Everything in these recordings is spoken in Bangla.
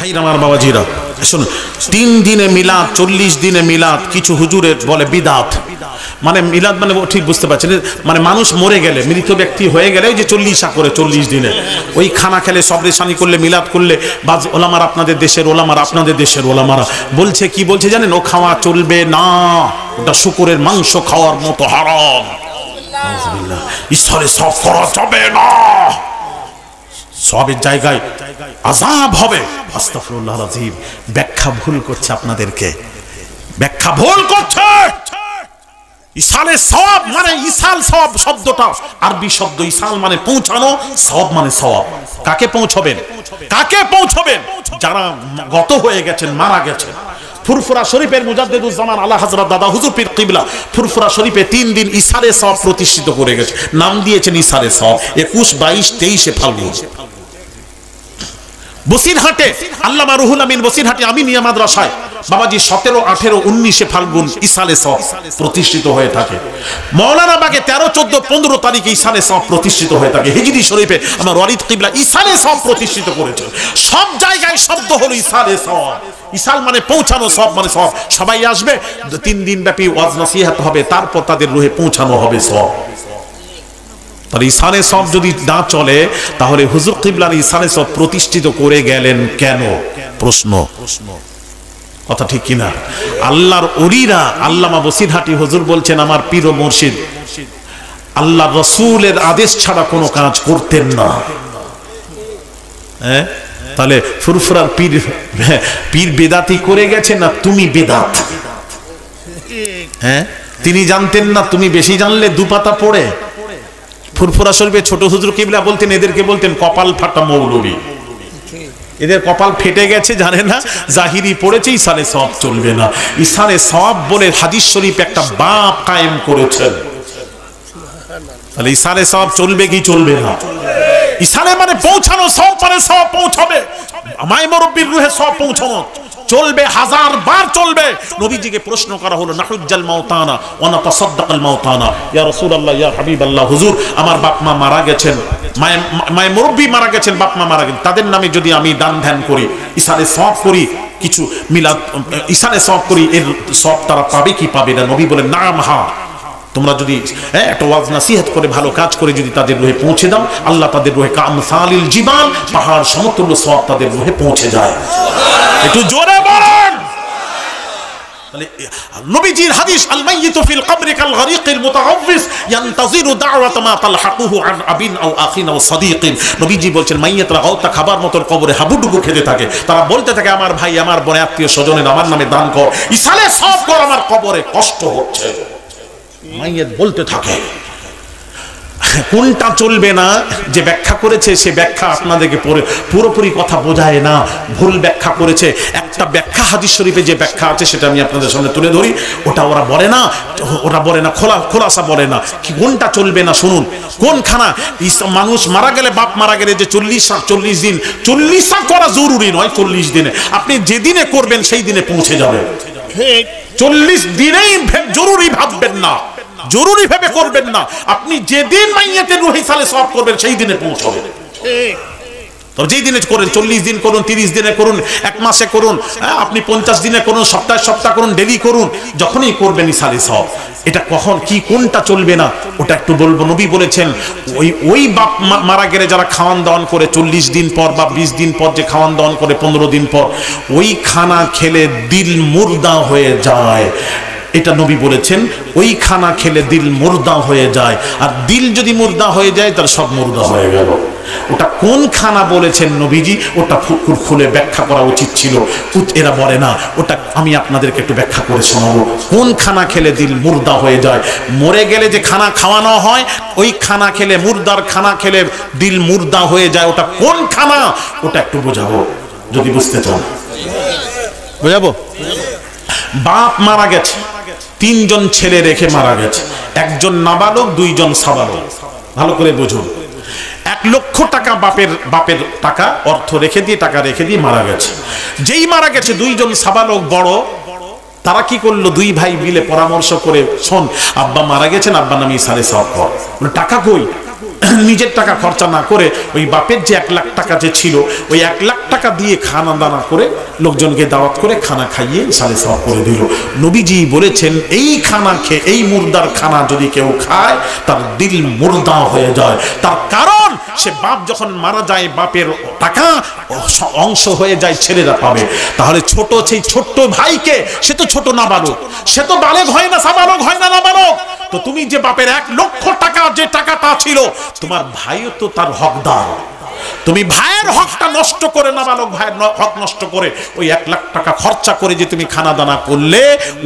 ভাইরা আমার বাবাজিরা শুনুন, 3 দিনে মিলাদ, 40 দিনে মিলাদ, কিছু হুজুরের বলে বিদাত। মানে মিলাদ মানে ঠিক বুঝতে পারছেন, মানে মানুষ মরে গেলে, মৃত ব্যক্তি হয়ে গেলে ওই যে 40 করে 40 দিনে ওই খানা খেলে সবরেশানি করলে মিলাদ করলে, বাজ ওলামারা আপনাদের দেশের ওলামারা বলছে, কি বলছে জানেন, ও খাওয়া চলবে না, ওটা শুকরের মাংস খাওয়ার মতো হারাম, ঈশ্বরে সব করা যাবে না, সবের জায়গায় আযাব হবে। আস্তাগফিরুল্লাহ আযীম। ব্যাখ্যা ভুল করছে, আপনাদেরকে ব্যাখ্যা ভুল করছে। ইসালে সওয়াব মানে, ইসাল সওয়াব শব্দটা আরবি শব্দ, ইসাল মানে পৌঁছানো, সওয়াব মানে সওয়াব। কাকে পৌঁছবেন? যারা গত হয়ে গেছেন, মারা গেছেন। ফুরফুরা শরীফের মুজাদ্দিদুজ্জামান আলা হযরত দাদা হুজুর পীর কিবলা ফুরফুরা শরীফে 3 দিন ইসালে সওয়াব প্রতিষ্ঠিত করে গেছে, নাম দিয়েছেন ইসালে সওয়াব। 21, 22, 23 ফাল্গুন বসিরহাটে আল্লামা রুহুল আমিন বসিরহাটে আমিনিয়া মাদ্রাসায় বাবাজি 17, 18, 19 ফাল্গুন ইসালে সওয়াব প্রতিষ্ঠিত হয়ে থাকে। মাওলানা বাগে 13, 14, 15 তারিখে ইসালে সওয়াব প্রতিষ্ঠিত হয়ে থাকে। হিজরি শরীফে আমার ওয়ালিদ কিবলা ইসালে সওয়াব প্রতিষ্ঠিত করেছে। সব জায়গায় শব্দ হলো ইসালে সওয়াব। ইসাল মানে পৌঁছানো, সওয়াব মানে সওয়াব। সবাই আসবে, 3 দিন ব্যাপী ওয়াজ নসিহত হবে, তারপর তাদের রুহে পৌঁছানো হবে সওয়াব। তাহলে ইসালে সওয়াব যদি না চলে, তাহলে হুজুর কিবলার ইসালে সওয়াব প্রতিষ্ঠিত করে গেলেন কেন? প্রশ্ন, কথা ঠিক কিনা? আল্লাহর ওলিরা, আল্লামা বসিরহাটি হুজুর বলছেন, আমার পীর ও মুর্শিদ আল্লাহ রাসূলের আদেশ ছাড়া কোনো কাজ করতেন না। হ্যাঁ, তাহলে ফুরফুরার পীর বেদাতি করে গেছে না তুমি বেদাত? হ্যাঁ, তিনি জানতেন না, তুমি বেশি জানলে দুপাতা পড়ে। ফুরফুরা শরীফে ছোট হুজুর কিবলা বলতেন, এদেরকে বলতেন কপাল ফাটা মৌলবী। এদের কপাল ফেটে গেছে, জানে না, জাহিরি পড়েছে, ইসালে সওয়াব চলবে না। ইসালে সওয়াব বলে হাদিস শরীফ একটা বাপ কায়েম করেছেন। তাহলে ইসালে সওয়াব চলবে কি চলবে না? ইসালে মানে পৌঁছানো, সওয়াব মানে সওয়াব পৌঁছাবে। মায়ে মুরব্বির রুহে সওয়াব পৌঁছানো চলবে, 1000 বার চলবে। নবীজিকে প্রশ্ন করা হলো, নাহুজ্জাল মাউতানা ওয়া নাতাসাদদাকাল মাউতানা, ইয়া রাসূলুল্লাহ, ইয়া হাবিবাল্লাহ, হুজুর আমার বাপ মা মারা গেছেন, মায়ে মুরব্বি মারা গেছেন, বাপ মা মারা গেছেন, তাদের নামে যদি আমি দান ধ্যান করি, ইসালে সওয়াব করি, কিছু মিলাদ ইসালে সওয়াব করি, এর সওয়াব তারা পাবে কি পাবে না? নবী বলেন, নাম, হ্যাঁ, তোমরা যদি একটা ওয়াজ নসিহত করে ভালো কাজ করে যদি তাদের রুহে পৌঁছে দাও, আল্লাহ তাদের রুহে কামসালিল জিবাল, পাহাড় সমতুল্য সওয়াব তাদের রুহে পৌঁছে যায়। একটু জোরে বলেন। তাহলে নবীজির হাদিস, আল মাইয়িতু ফিল কবরি কাল গরিকিল মুতাআফফিস ইয়ানতাযিরু দাওয়াত মা তালহাকুহু আন আবিন আও আখিন আও সাদিকিন। নবীজি বলছেন, মাইয়াতরা গাওতা খাবার মতো কবরে হাবুডুবু খেতে থাকে, তারা বলতে থাকে, আমার ভাই, আমার বোন, আত্মীয় স্বজনের আমার নামে দান কর, ইসালে সওয়াব কর, আমার কবরে কষ্ট হচ্ছে। মাইয়াত বলতে থাকে। কোনটা চলবে না যে ব্যাখ্যা করেছে, সে ব্যাখ্যা আপনাদেরকে পুরোপুরি কথা বোঝায় না, ভুল ব্যাখ্যা করেছে। একটা ব্যাখ্যা হাদিস শরীফে যে ব্যাখ্যা আছে সেটা আমি আপনাদের সামনে তুলে ধরি, ওটা ওরা বলে না, খোলাসা বলে না। কি কোনটা চলবে না শুনুন। কোনখানা মানুষ মারা গেলে, বাপ মারা গেলে যে 40 দিন, 40 করা জরুরি নয়, 40 দিনে আপনি যেদিনে করবেন সেই দিনে পৌঁছে যাবে। 40 দিনেই জরুরি ভাববেন না, জরুরি ভাবে করবেন না। আপনি যেদিন মাইয়াতের রুহে ইসালে সওয়াব করবেন সেই দিনে পৌঁছবে। তবে যেই দিনে করেন, 40 দিন করুন, 30 দিনে করুন, 1 মাসে করুন, আপনি 50 দিনে করুন, সপ্তাহে করুন, ডেলি করুন, যখনই করবেন ইসালে সওয়াব। এটা কখন কি কোনটা চলবে না ওটা একটু বলবো। নবী বলেছেন, ওই বাপ মারা গেলে যারা খাওয়ান দাওয়ান করে 40 দিন পর বা 20 দিন পর যে খাওয়ান দাওয়ান করে 15 দিন পর, ওই খানা খেলে দিল মুর্দা হয়ে যায়। এটা নবী বলেছেন, ওই খানা খেলে দিল মুর্দা হয়ে যায়। আর দিল যদি মুর্দা হয়ে যায়, তাহলে সব মুর্দা হয়ে গেল। ওটা কোন খানা বলেছেন নবীজি, ওটা খুলে ব্যাখ্যা করা উচিত ছিল। এরা বলে না, ওটা আমি আপনাদেরকে একটু ব্যাখ্যা করে শোনাবো। কোন খানা খেলে দিল মুর্দা হয়ে যায়? মরে গেলে যে খানা খাওয়ানো হয়, ওই খানা খেলে, মুর্দার খানা খেলে দিল মুর্দা হয়ে যায়, ওটা কোন খানা, ওটা একটু বোঝাবো যদি বুঝতে চান। বোঝাবো? বাপ মারা গেছে, 3 জন ছেলে রেখে মারা গেছে, 1 জন নাবালক, 2 জন সাবালক। ভালো করে বুঝুন। 1 লক্ষ টাকা বাপের টাকা অর্থ রেখে দিয়ে মারা গেছে। যেই মারা গেছে, 2 জন সাবালক বড়, তারা কি করলো, 2 ভাই মিলে পরামর্শ করে, শোন, আব্বা মারা গেছেন, আব্বা নামে ইসালে সওয়াব কর। টাকা কই? নিজের টাকা খরচা না করে ওই বাপের যে 1 লাখ টাকা যে ছিল ওই 1 লাখ টাকা দিয়ে খানা দানা করে লোকজনকে দাওয়াত করে খানা খাইয়ে সালে সওয়াব করে দিল। নবীজি বলেছেন এই খানা খেয়ে, এই মুর্দার খানা যদি কেউ খায় তার দিল মুর্দা হয়ে যায়। তার কারণ সে বাপ যখন মারা যায় বাপের টাকা অংশ হয়ে যায় ছেলেরা পাবে। তাহলে ছোট সেই ছোট্ট ভাইকে, সে তো ছোট নাবালক, সে তো বালেগ হয় না, সাবালক হয় না, নাবালক। তো তুমি যে বাপের 1 লক্ষ টাকা যে টাকাটা ছিল, তোমার ভাইও তো তার হকদার। তুমি ভাইয়ের হকটা নষ্ট করে, নাবালক ভাইয়ের হক নষ্ট করে ওই 1 লাখ টাকা খরচা করে যে তুমি খানা দানা করলে,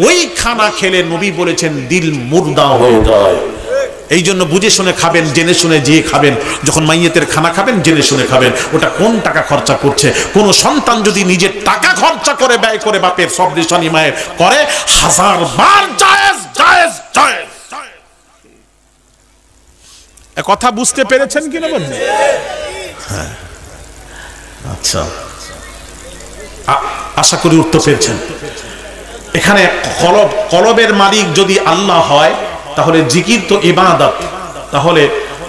ওই খানা খেলে নবী বলেছেন দিল মুর্দা হয়ে যায়। এই জন্য বুঝে শুনে খাবেন, জেনে শুনে যে খাবেন। যখন মাইয়েতের খানা খাবেন জেনে শুনে খাবেন, ওটা কোন টাকা খরচা করছে। কোন সন্তান যদি নিজের টাকা খরচা করে ব্যয় করে বাপের সব রেশানি মায়ের করে, 1000 বার জায়েজ জায়েজ জায়েজ। কথা বুঝতে পেরেছেন কিনা বলুন? হ্যাঁ, আচ্ছা, আশা করি উত্তর পেয়েছেন। এখানে কলবের মালিক যদি আল্লাহ হয় তাহলে জিকির তো ইবাদত। তাহলে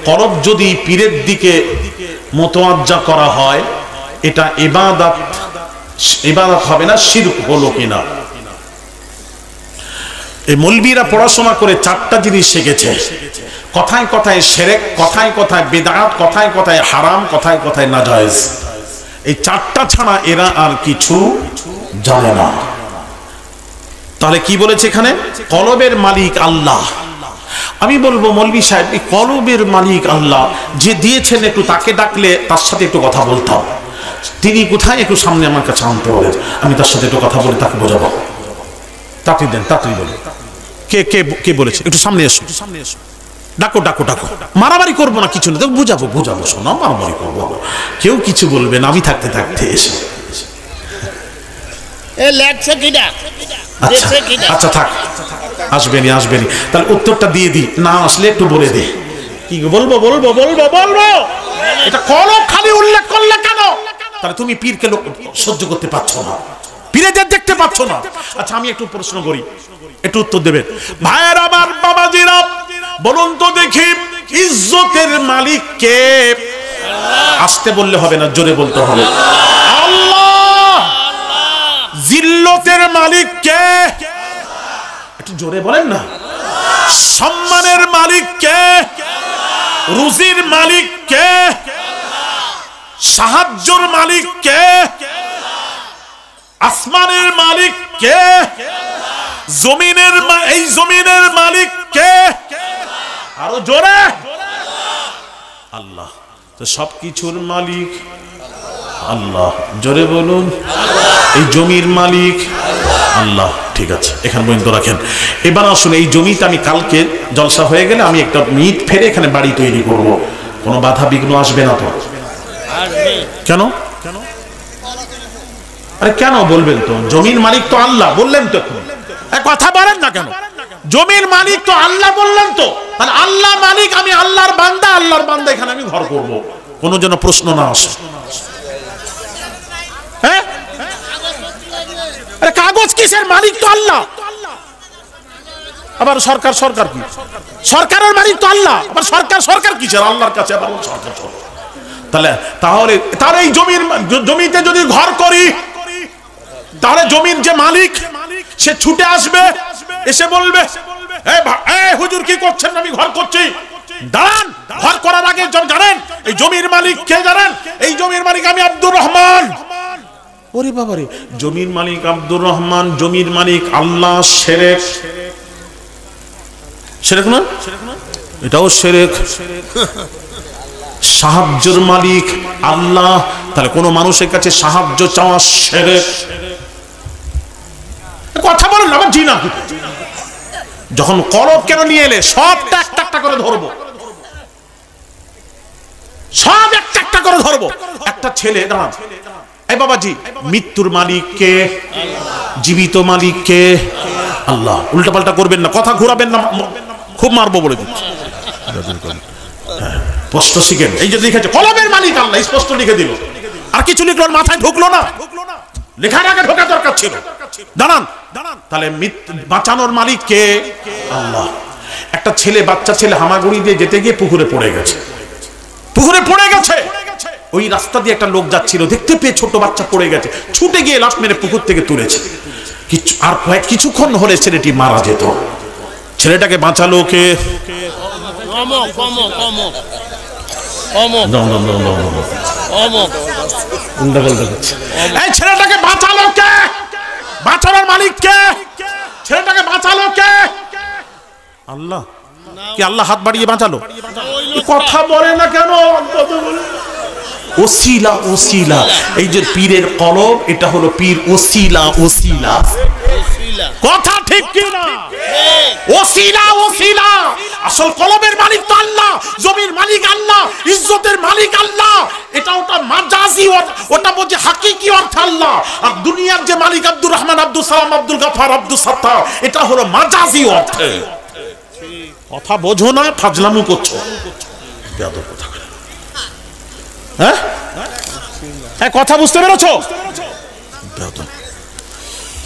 কলব যদি পীরের দিকে মুতাওয়াজ্জা করা হয়, এটা ইবাদত, ইবাদত হবে না, শিরক হলো কিনা? এই মৌলবীরা পড়াশোনা করে 4টা জিনিস শিখেছে। কথায় কথায় শিরক, কথায় কথায় বিদআত, কথায় কথায় হারাম, কথায় কথায় নাজায়েজ। এই 4টা ছাড়া এরা আর কিছু জানে না। তাহলে কি বলেছে এখানে? কলবের মালিক আল্লাহ। আমি বলবো মৌলভী সাহেব, এই কলবের মালিক আল্লাহ যে দিয়েছেন, একটু তাকে ডাকলে তার সাথে একটু কথা বলতাম। তিনি কোথায়, একটু সামনে আমার কাছে আনতে বলেন, আমি তার সাথে একটু কথা বলে তাকে বোঝাবো। তাড়াতাড়ি দেন, তাড়াতাড়ি বলেন। কে কে কে বলেছে? একটু সামনে এসো, সামনে এসো, ডাকো ডাকো ডাকো। মারামারি করবো না, কিছু না, তো বুঝাবো বুঝাবো। শোনো, মারামারি করবো, কেউ কিছু বলবে না, আমি থাকতে থাকতে এসে। আচ্ছা থাক, আসবেনি আসবেনি। তাহলে উত্তরটা দিয়ে দিই, না আসলে একটু বলে দে। কি বলবো বলবো বলবো বলবো, এটা কলব খালি উল্লেখ করলে কেন? তাহলে তুমি পীরকে সহ্য করতে পারছো না, পীরেদের দেখতে পাচ্ছ না। আচ্ছা আমি একটু প্রশ্ন করি, একটু উত্তর দেবেন ভাইয়ের আমার, বাবাজিরা বলুন তো দেখি, ইজ্জতের মালিক কে? আসতে বললে হবে না, জোরে বলতে হবে আল্লাহ। জিল্লতের মালিক কে? একটু জোরে বলেন না। সম্মানের মালিক কে? রুজির মালিক কে? সাহায্যের মালিক কে? আসমানের মালিক কে? জমিনের, এই জমিনের মালিক কে? আরো জোরে আল্লাহ। তো সবকিছুর মালিক আল্লাহ, জোরে বলুন। এই জমির মালিক আল্লাহ, ঠিক আছে, এখানে পর্যন্ত রাখেন। এবার আসুন, এই জমিতে আমি কালকে জলসা হয়ে গেলে আমি একটা মিট ফেরে এখানে বাড়ি তৈরি করব, কোনো বাধা বিঘ্ন আসবে না তো? কেন? আরে কেন বলবেন তো? জমির মালিক তো আল্লাহ বললেন তো, কথা বলেন না কেন? জমির মালিক তো আল্লাহ বললেন তো, মানে আল্লাহ মালিক, আমি আল্লাহর বান্দা, আল্লাহর বান্দা, এখানে আমি ঘর করব, কোনো যেন প্রশ্ন না আসে। হ্যাঁ, আরে কাগজ কিসের? মালিক তো আল্লাহ। আবার সরকার, সরকার কি? সরকারের মালিক তো আল্লাহ, আবার সরকার, সরকার কিসের? আল্লাহর কাছে আবার সরকার। তাহলে তাহলে এই জমিতে যদি ঘর করি, তাহলে জমির যে মালিক সে ছুটে আসবে, এসে বলবে, হুজুর কি করছেন? আমি ঘর করছি। দাঁড়ান, ঘর করার আগে জানেন এই জমির মালিক কে? জানেন এই জমির মালিক আমি আব্দুর রহমান। ওরে বাবারে, জমির মালিক আব্দুর রহমান, জমির মালিক আল্লাহ, শিরক। শিরক না? এটাও শিরক। সাহায্যের মালিক আল্লাহ, তাহলে কোন মানুষের কাছে সাহায্য চাওয়া শিরক। কথা বলেন না, জি না। যখন কলব কেন নিয়ে এলে, সবটা একটা একটা করে ধরবো, সব একটা একটা করে ধরবো। একটা ছেলে, দাঁড়ান, এই বাবাজি, মৃত্যুর মালিক কে? জীবিত মালিক কে? আল্লাহ। উল্টা পাল্টা করবেন না, কথা ঘোরাবেন না, খুব মারবো বলে দিচ্ছি। স্পষ্ট শিখেন, এই যে লিখেছে কলবের মালিক আল্লাহ, স্পষ্ট লিখে দিল। আর কিছু লিখলো, মাথায় ঢুকলো না, লেখার আগে ঢোকা দরকার ছিল। দাঁড়ান, তাহলে বাঁচানোর মালিক কে? আল্লাহ। একটা ছেলে, বাচ্চা ছেলে হামাগুড়ি দিয়ে যেতে গিয়ে পুকুরে পড়ে গেছে, পুকুরে পড়ে গেছে। ওই রাস্তা দিয়ে একটা লোক যাচ্ছিল, দেখতে পেয়ে ছোট বাচ্চা পড়ে গেছে, ছুটে গিয়ে লাফ মেরে পুকুর থেকে তুলেছে। আর কিছুক্ষণ হলে ছেলেটি মারা যেত। ছেলেটাকে বাঁচালো কে? এই ছেলেটাকে বাঁচালো কে? বাঁচানোর মালিক কে? ছেলেটাকে বাঁচালো কে? আল্লাহ। কি আল্লাহ হাত বাড়িয়ে বাঁচালো? কথা বলে না কেন? ওসিলা, ওসিলা। এই যে পীরের কলব, এটা হলো পীর ওসিলা, ওসিলা। কথা ঠিক কি না? ওসিলা, ওসিলা। আসল কলবের মালিক তো আল্লাহ, জমির মালিক আল্লাহ, ইজ্জতের মালিক আল্লাহ। এটা ওটা মাজাজি, ওটা বলছে হাকিকি অর্থে আল্লাহ। আর দুনিয়ার যে মালিক আব্দুর রহমান, আব্দুল সালাম, আব্দুল গাফার, আব্দুল সাত্তার, এটা হলো মাজাজি অর্থে। কথা বোঝো না, ফাজলামু করছো। হ্যাঁ, কথা বুঝতে পেরেছো?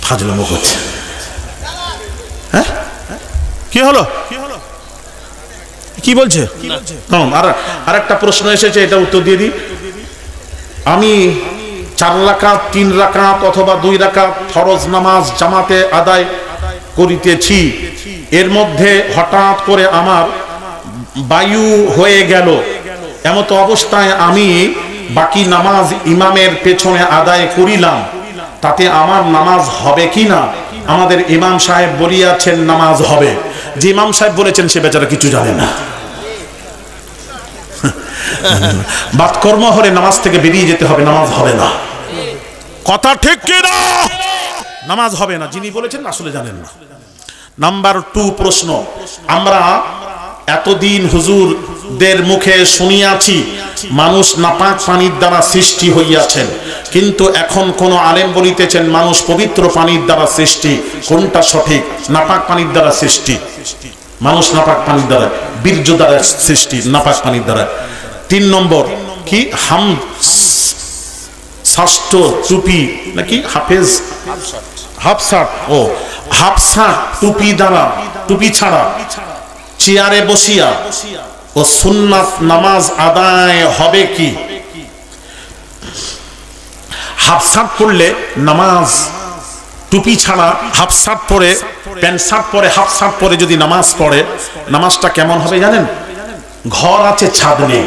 ফাজলামু করছে। হ্যাঁ, কি হলো? কি বলছে? আর একটা প্রশ্ন এসেছে, এটা উত্তর দিয়ে দিই। আমি 4 রাকাত, 3 রাকাত অথবা 2 রাকাত ফরজ নামাজ জামাতে আদায় করিতেছি। এর মধ্যে হঠাৎ করে আমার বায়ু হয়ে গেল। এমতো অবস্থায় আমি বাকি নামাজ ইমামের পেছনে আদায় করিলাম, তাতে আমার নামাজ হবে কি না? আমাদের ইমাম সাহেব বলিয়াছেন নামাজ হবে। যে ইমাম সাহেব বলেছেন সে বেচারা কিছু জানে না। বাদকর্ম হলে নামাজ থেকে বেরিয়ে যেতে হবে, নামাজ হবে না। কথা ঠিক কি না? নামাজ হবে না, যিনি বলেছেন আসলে জানেন না। নাম্বার 2 প্রশ্ন, আমরা এতদিন হুজুরদের মুখে শুনিয়াছি মানুষ নাপাক পানির দ্বারা সৃষ্টি হইয়াছেন, কিন্তু এখন কোন আলেম বলিতেছেন মানুষ পবিত্র পানির দ্বারা সৃষ্টি। কোনটা সঠিক? নাপাক পানির দ্বারা সৃষ্টি। মানুষ নাপাক পানির দ্বারা, বীর্য দ্বারা সৃষ্টি, নাপাক পানির দ্বারা। 3 নম্বর কি? ষষ্ঠ টুপি নাকি হাফেজ, হাফসাট, ও হাফসাট টুপি দ্বারা, টুপি ছাড়া চেয়ারে বসিয়া ও সুন্নাত নামাজ আদায় হবে কি? হাফসাট পড়লে নামাজ, টুপি ছাড়া হাফসাট পরে, প্যান্ট শার্ট পরে, হাফসাট পরে যদি নামাজ পড়ে, নামাজটা কেমন হবে জানেন? ঘর আছে, ছাদ নেই।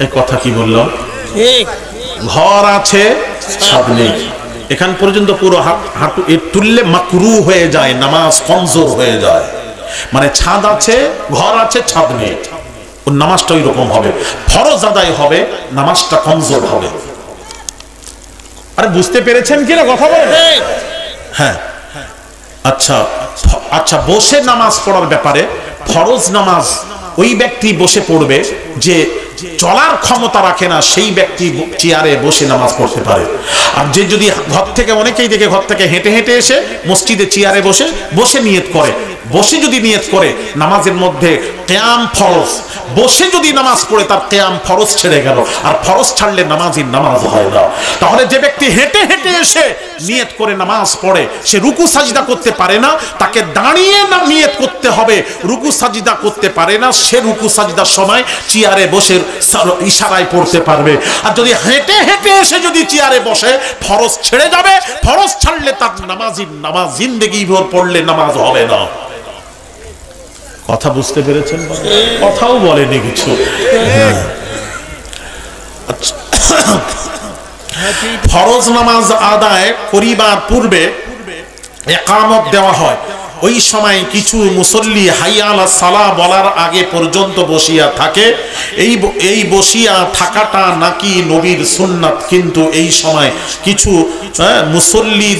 এই কথা কি বললাম? ঘর আছে, ছাদ নেই। এখান পর্যন্ত পুরো হাঁটু তুললে মাকরু হয়ে যায়, নামাজ কমজোর হয়ে যায়। মানে ছাদ আছে, ঘর আছে, ছাদ নেই, ওর নামাজটা ওই রকম হবে। ফরজ আদায় হবে, নামাজটা কমজোর হবে। আরে বুঝতে পেরেছেন কিনা কথা বলেন? হ্যাঁ, আচ্ছা আচ্ছা। বসে নামাজ পড়ার ব্যাপারে, ফরজ নামাজ ওই ব্যক্তি বসে পড়বে যে চলার ক্ষমতা রাখে না, সেই ব্যক্তি চেয়ারে বসে নামাজ পড়তে পারে। আর যে যদি ঘর থেকে, অনেকেই দেখে ঘর থেকে হেঁটে হেঁটে এসে মসজিদে চেয়ারে বসে বসে নিয়ত করে, বসে যদি নিয়ত করে নামাজের মধ্যে কিয়াম ফরজ, বসে যদি নামাজ পড়ে তার কিয়াম ফরজ ছেড়ে গেল, আর ফরজ ছাড়লে নামাজই নামাজ হয় না। তাহলে যে ব্যক্তি হেঁটে হেঁটে এসে নিয়ত করে নামাজ পড়ে, সে রুকু সাজদা করতে পারে না, তাকে দাঁড়িয়ে না নিয়ত করতে হবে। রুকু সাজদা করতে পারে না, সে রুকু সাজদার সময় চেয়ারে বসে ইশারায় পড়তে পারবে। আর যদি হেঁটে হেঁটে এসে যদি চেয়ারে বসে, ফরজ ছেড়ে যাবে, ফরজ ছাড়লে তার নামাজই নামাজ, জিন্দেগি ভর পড়লে নামাজ হবে না। কথা বুঝতে পেরেছেন? কথাও বলেনি কিছু। ফরজ নামাজ আদায় করিবার পূর্বে ইকামত দেওয়া হয়। ওই সময় কিছু মুসল্লি হাইয়া আলাস সালাহ বলার আগে পর্যন্ত বসিয়া থাকে। এই বসিয়া থাকাটা নাকি নবীর সুন্নাত, কিন্তু এই সময় কিছু মুসল্লি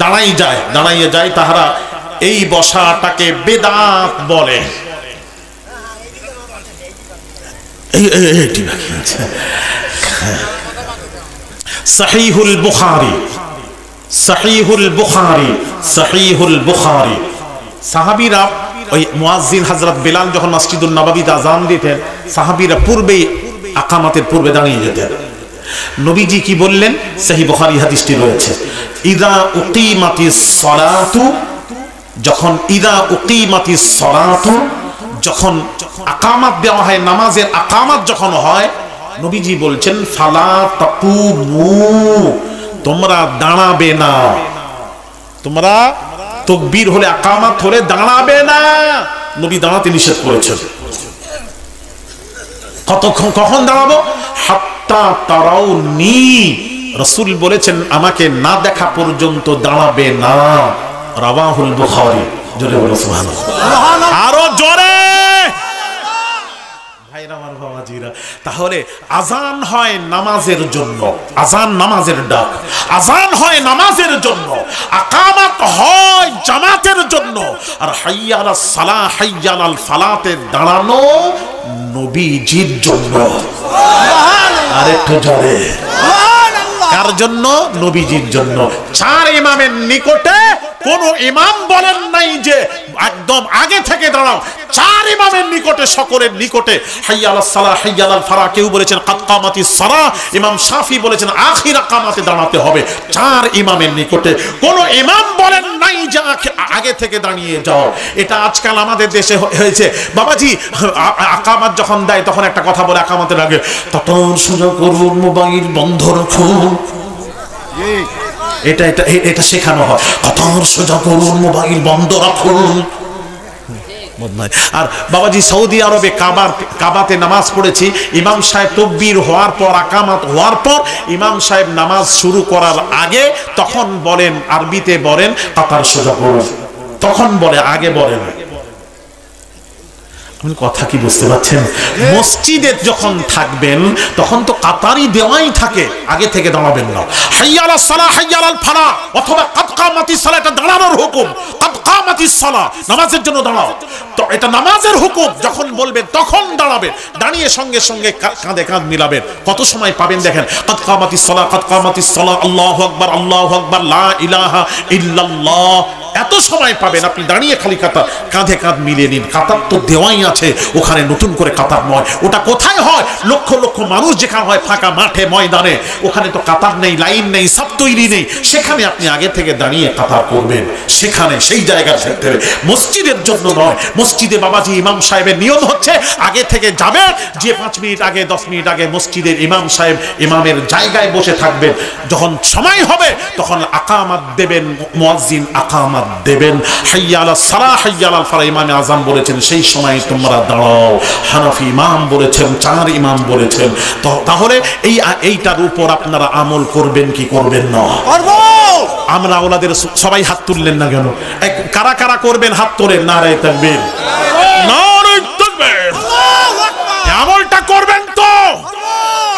দাঁড়াইয়া যায়, তাহারা এই বসাটাকে বেদাত বলে। সহিহুল বুখারী, সহিহুল বুখারী, সহিহুল বুখারী। সাহাবীরা, ওই মুয়াজ্জিন হযরত বিলাল যখন মসজিদুন নববীতে আযান দিতেন, সাহাবীরা পূর্বেই আকামাতের পূর্বে দাঁড়িয়ে যেতেন। নবীজি কি বললেন? সহিহ বুখারী হাদিসটি রয়েছে, ইযা উকিমাতিস সালাতু, যখন ইযা উকিমাতিস সালাতু যখন আকামাত দেওয়া হয়, নামাজের আকামাত যখন হয়, নবীজি বলছেন ফালা তাকুমু, তোমরা দাঁড়াবে না। তোমরা তাকবীর হলে, আকামাত হলে দাঁড়াবে না। নবী দাঁড়াতে নিষেধ করেছেন। কতক্ষণ, কখন দাঁড়াবো? হাত্তা তারাউনি, রাসূল বলেছেন আমাকে না দেখা পর্যন্ত দাঁড়াবে না। রাওয়াহুল বুখারী। জোরে বলো সুবহানাল্লাহ, আরো জোরে। ভাইরা আমার, বাবাজিরা, তাহলে আজান হয় নামাজের জন্য, আজান নামাজের ডাক, আজান হয় নামাজের জন্য, আকামাত হয় জামাতের জন্য, আর হাইয়া আলাস সালাহ হাইয়া আলাল ফালাতে দাঁড়ানো নবীজির জন্য। আরেকটু জোরে। কার জন্য? নবীজির জন্য। চার ইমামের নিকটে কোন ইমাম বলেন নাই যে একদম আগে থেকে দাঁড়াও। চার ইমামের নিকটে, সকলের নিকটে হাইয়া আলাস সালাহ হাইয়া আলাল ফালাহ, কেউ বলেছেন কাদ কামাতিস সালাহ, ইমাম শাফি বলেছেন আখির কামাতে দাঁড়াতে হবে। চার ইমামের নিকটে কোন ইমাম বলেন নাই যে আগে থেকে দাঁড়িয়ে যাও। এটা আজকাল আমাদের দেশে হয়েছে। বাবাজি আকামাত যখন দেয় তখন একটা কথা বলে আকামাতের আগে, তখন সোজা করুন, মোবাইল বন্ধ রাখুন। এটা এটা এটা শেখানো হয়, কাতার সোজা করুন, মোবাইল বন্ধ রাখুন। আর বাবাজি সৌদি আরবে কাবাতে নামাজ পড়েছি, ইমাম সাহেব তাকবীর হওয়ার পর, আকামাত হওয়ার পর ইমাম সাহেব নামাজ শুরু করার আগে তখন বলেন, আরবিতে বলেন কাতার সোজা করুন, তখন বলে, আগে বলেন। কথা কি বুঝতে পারছেন? মসজিদে যখন থাকবেন তখন তো কাতারি দেওয়াই থাকে, আগে থেকে দাঁড়াবেন না। হাইয়া আলাস সালাহ হাইয়া আলাল ফালাহ অথবা কাদ কামাতিস সালাহ, এটা দাঁড়ানোর হুকুম। কাদ কামাতিস সালাহ, নামাজের জন্য দাঁড়াও, তো এটা নামাজের হুকুম। যখন বলবেন তখন দাঁড়াবেন, দাঁড়িয়ে সঙ্গে সঙ্গে কাঁধে কাঁধ মিলাবেন। কত সময় পাবেন দেখেন, কাদ কামাতিস সালাহ, কাদ কামাতিস সালাহ, আল্লাহু আকবার, আল্লাহু আকবার, লা ইলাহা ইল্লাল্লাহ, এত সময় পাবেন। আপনি দাঁড়িয়ে খালি কাতার, কাঁধে কাঁধ মিলিয়ে নিন। কাতার তো দেওয়াই আছে, ওখানে নতুন করে কাতার নয়। ওটা কোথায় হয়? লক্ষ লক্ষ মানুষ যেখানে হয়, ফাঁকা মাঠে ময়দানে, ওখানে তো কাতার নেই, লাইন নেই, সব তৈরি নেই। সেখানে আপনি আগে থেকে দাঁড়িয়ে কাতার করবেন, সেখানে সেই জায়গার ক্ষেত্রে। মসজিদের জন্য নয়। মসজিদে বাবাজি ইমাম সাহেবের নিয়ম হচ্ছে আগে থেকে যাবেন, যে 5 মিনিট আগে 10 মিনিট আগে মসজিদের ইমাম সাহেব ইমামের জায়গায় বসে থাকবেন। যখন সময় হবে তখন আকামাত দেবেন, মুয়াজ্জিন আকামাত দেবেন। হাইয়া আলাস সালাহ হাইয়া আলাল ফালাহ, ইমামে আযম বলেছেন সেই সময় তোমরা দাঁড়াও। হানাফি ইমাম বলেছেন, চার ইমাম বলেছেন। তাহলে এইটার উপর আপনারা আমল করবেন কি করবেন না? করব। আমরা ওলাদের সবাই হাত তুললেন না কেন? কারা কারা করবেন হাত তোলেন। নারে তাকবীর, নারে তাকবীর। আমলটা করবেন তো?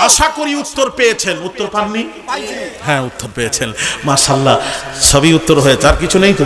আশা করি উত্তর পেয়েছেন। উত্তর পাননি? হ্যাঁ, উত্তর পেয়েছেন, মাশাআল্লাহ। সবই উত্তর হয়েছে, আর কিছু নেই তো?